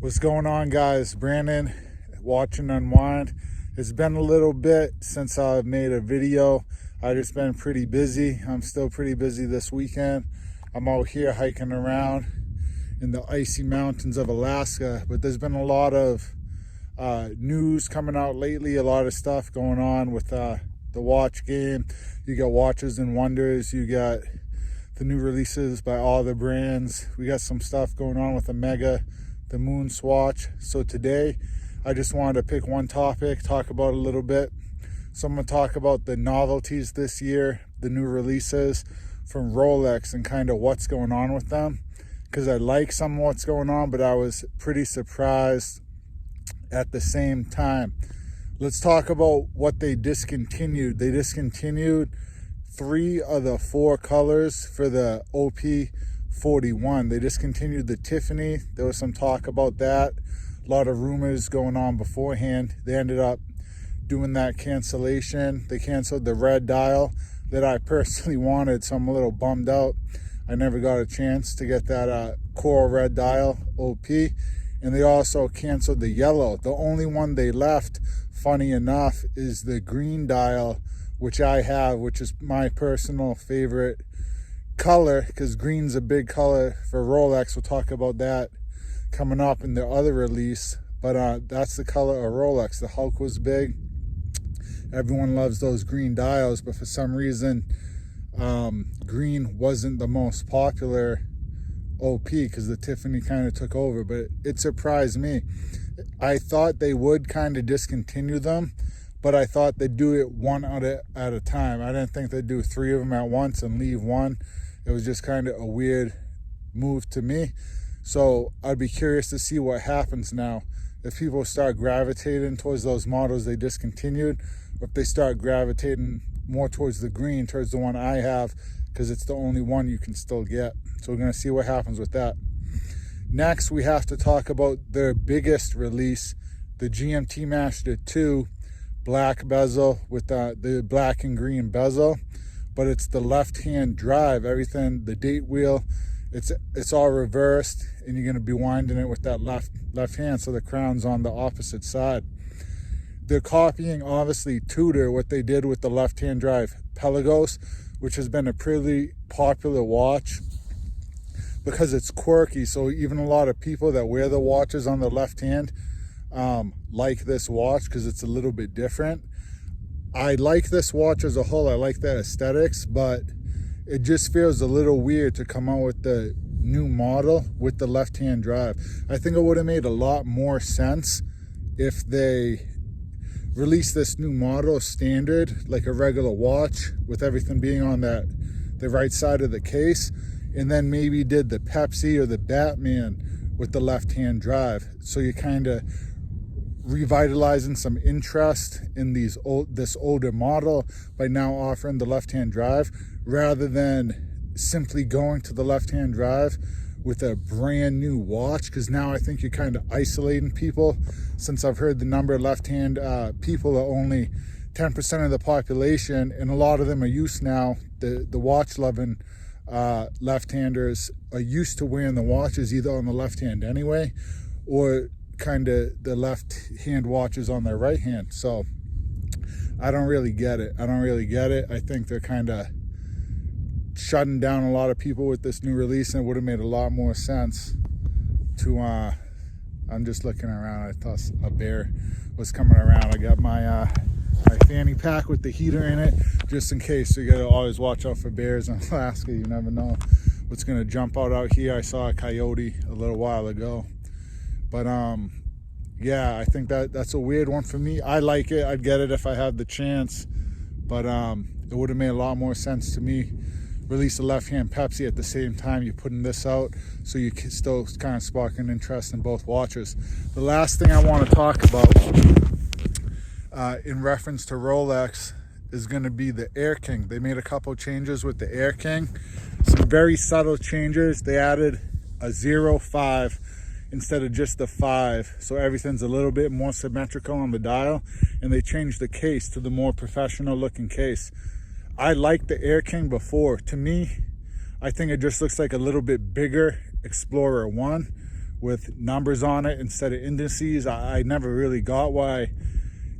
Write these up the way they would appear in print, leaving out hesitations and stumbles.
What's going on, guys? Brandon watching Unwind. It's been a little bit since I've made a video. I've just been pretty busy. I'm still pretty busy this weekend. I'm out here hiking around in the icy mountains of Alaska, but there's been a lot of news coming out lately, a lot of stuff going on with the watch game. You got Watches and Wonders, you got the new releases by all the brands. We got some stuff going on with the Moon Swatch. So today I just wanted to pick one topic, talk about a little bit. So I'm going to talk about the novelties this year, the new releases from Rolex and kind of what's going on with them, because I like some of what's going on, but I was pretty surprised at the same time. Let's talk about what they discontinued. They discontinued 3 of the 4 colors for the OP41. They discontinued the Tiffany. There was some talk about that. A lot of rumors going on beforehand. They ended up doing that cancellation. They canceled the red dial that I personally wanted, so I'm a little bummed out. I never got a chance to get that coral red dial OP. And they also canceled the yellow. The only one they left, funny enough, is the green dial, which I have, which is my personal favorite color, because green's a big color for Rolex. We'll talk about that coming up in the other release. But that's the color of Rolex. The Hulk was big. Everyone loves those green dials, but for some reason, green wasn't the most popular OP because the Tiffany kind of took over. But it surprised me. I thought they would kind of discontinue them, but I thought they'd do it one at a time. I didn't think they'd do 3 of them at once and leave one. It was just kind of a weird move to me. So I'd be curious to see what happens now. If people start gravitating towards those models they discontinued, or if they start gravitating more towards the green, towards the one I have, because it's the only one you can still get. So we're going to see what happens with that. Next, we have to talk about their biggest release, the GMT Master 2 black bezel with the black and green bezel, but it's the left-hand drive. Everything, the date wheel, it's all reversed, and you're going to be winding it with that left hand, so the crown's on the opposite side. They're copying, obviously, Tudor, what they did with the left-hand drive Pelagos, which has been a pretty popular watch because it's quirky. So even a lot of people that wear the watches on the left hand like this watch because it's a little bit different. I like this watch as a whole. I like the aesthetics, but it just feels a little weird to come out with the new model with the left-hand drive. I think it would have made a lot more sense if they released this new model standard, like a regular watch, with everything being on the right side of the case, and then maybe did the Pepsi or the Batman with the left-hand drive. So you kind of revitalizing some interest in this older model by now offering the left-hand drive, rather than simply going to the left-hand drive with a brand new watch. Because now I think you're kind of isolating people, since I've heard the number of left-hand people are only 10% of the population, and a lot of them are used now. The watch-loving left-handers are used to wearing the watches either on the left hand anyway, or kind of the left hand watches on their right hand. So I don't really get it. I think they're kind of shutting down a lot of people with this new release, and it would have made a lot more sense to I'm just looking around. I thought a bear was coming around. I got my fanny pack with the heater in it, just in case. So you gotta always watch out for bears in Alaska. You never know what's gonna jump out here. I saw a coyote a little while ago. But yeah, I think that's a weird one for me. I like it. I'd get it if I had the chance, but it would have made a lot more sense to me. Release the left-hand Pepsi at the same time you're putting this out, so you can still kind of spark an interest in both watches. The last thing I want to talk about in reference to Rolex is going to be the Airking. They made a couple changes with the Airking, some very subtle changes. They added a 0.5 instead of just the 5, so everything's a little bit more symmetrical on the dial, and they changed the case to the more professional looking case. I liked the Airking before. To me, I think it just looks like a little bit bigger Explorer 1, with numbers on it instead of indices. I never really got why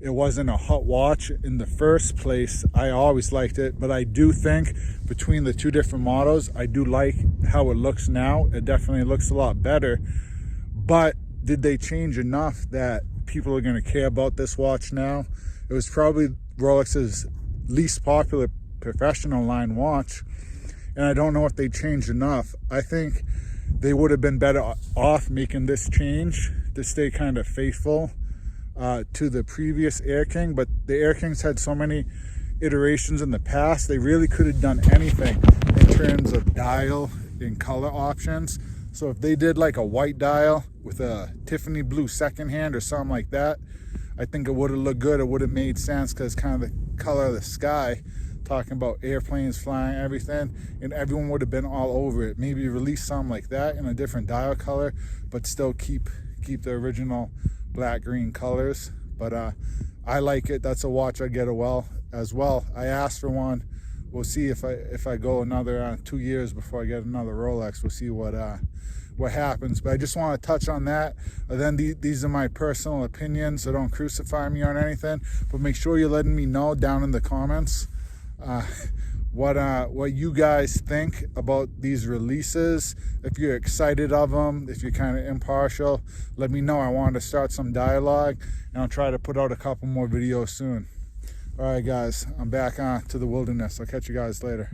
it wasn't a hot watch in the first place. I always liked it, but I do think between the two different models, I do like how it looks now. It definitely looks a lot better. But did they change enough that people are going to care about this watch now? It was probably Rolex's least popular professional line watch, and I don't know if they changed enough. I think they would have been better off making this change to stay kind of faithful to the previous Airking. But the Airkings had so many iterations in the past, they really could have done anything in terms of dial and color options. So if they did like a white dial with a Tiffany blue second hand or something like that, I think it would have looked good. It would have made sense because kind of the color of the sky, talking about airplanes flying, everything, and everyone would have been all over it. Maybe release something like that in a different dial color, but still keep the original black green colors. But I like it. That's a watch I get as well. I asked for one. We'll see if I go another 2 years before I get another Rolex. We'll see what happens. But I just want to touch on that. Then these are my personal opinions, so don't crucify me on anything. But make sure you're letting me know down in the comments what you guys think about these releases. If you're excited of them, if you're kind of impartial, let me know. I wanted to start some dialogue, and I'll try to put out a couple more videos soon. All right, guys, I'm back on to the wilderness. I'll catch you guys later.